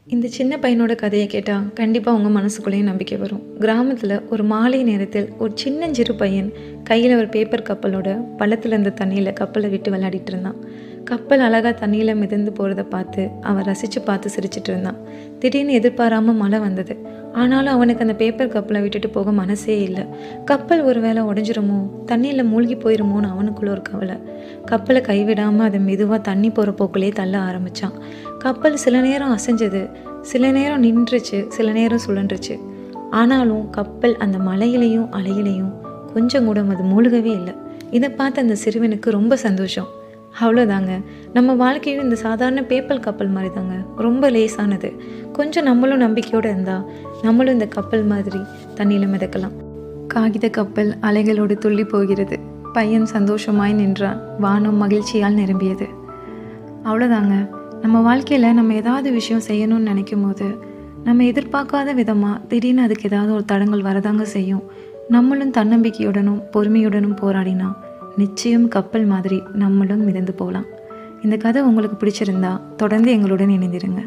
இந்த சின்ன பையனோட கதையை கேட்டால் கண்டிப்பாக உங்கள் மனசுக்குள்ளேயும் நம்பிக்கை வரும். கிராமத்தில் ஒரு மாலை நேரத்தில் ஒரு சின்னஞ்சிறு பையன் கையில் ஒரு பேப்பர் கப்பலோட பள்ளத்தில் இருந்த தண்ணியில் கப்பலை விட்டு விளையாடிட்டு இருந்தான். கப்பல் அழகாக தண்ணியில் மிதந்து போகிறத பார்த்து அவன் ரசித்து பார்த்து சிரிச்சிட்டு இருந்தான். திடீர்னு எதிர்பாராமல் மழை வந்தது. ஆனாலும் அவனுக்கு அந்த பேப்பர் கப்பலை விட்டுட்டு போக மனசே இல்லை. கப்பல் ஒரு வேளை உடஞ்சிருமோ, தண்ணியில் மூழ்கி போயிருமோன்னு அவனுக்குள்ள ஒரு கவலை. கப்பலை கைவிடாமல் அதை மெதுவாக தண்ணி போகிற போக்குலேயே தள்ள ஆரம்பித்தான். கப்பல் சில நேரம் அசைஞ்சது, சில நேரம் நின்றுச்சு, சில நேரம் சுழன்றுச்சு. ஆனாலும் கப்பல் அந்த மலையிலையும் அலையிலையும் கொஞ்சம் கூட அது மூழ்கவே இல்லை. இதை பார்த்து அந்த சிறுவனுக்கு ரொம்ப சந்தோஷம். அவ்வளோதாங்க, நம்ம வாழ்க்கையும் இந்த சாதாரண பேப்பர் கப்பல் மாதிரி தாங்க, ரொம்ப லேசானது. கொஞ்சம் நம்மளும் நம்பிக்கையோடு இருந்தால் நம்மளும் இந்த கப்பல் மாதிரி தண்ணியில் மிதக்கலாம். காகித கப்பல் அலைகளோடு துள்ளி போகிறது. பையன் சந்தோஷமாய் நின்றான். வானம் மகிழ்ச்சியால் நிரம்பியது. அவ்வளோதாங்க, நம்ம வாழ்க்கையில் நம்ம ஏதாவது விஷயம் செய்யணும்னு நினைக்கும் போது நம்ம எதிர்பார்க்காத விதமாக திடீர்னு அதுக்கு ஏதாவது ஒரு தடங்கள் வரதாங்க செய்யும். நம்மளும் தன்னம்பிக்கையுடனும் பொறுமையுடனும் போராடினா நிச்சயம் கப்பல் மாதிரி நம்மளும் மிதந்து போகலாம். இந்த கதை உங்களுக்கு பிடிச்சிருந்தா தொடர்ந்து எங்களுடன் இணைந்திருங்க.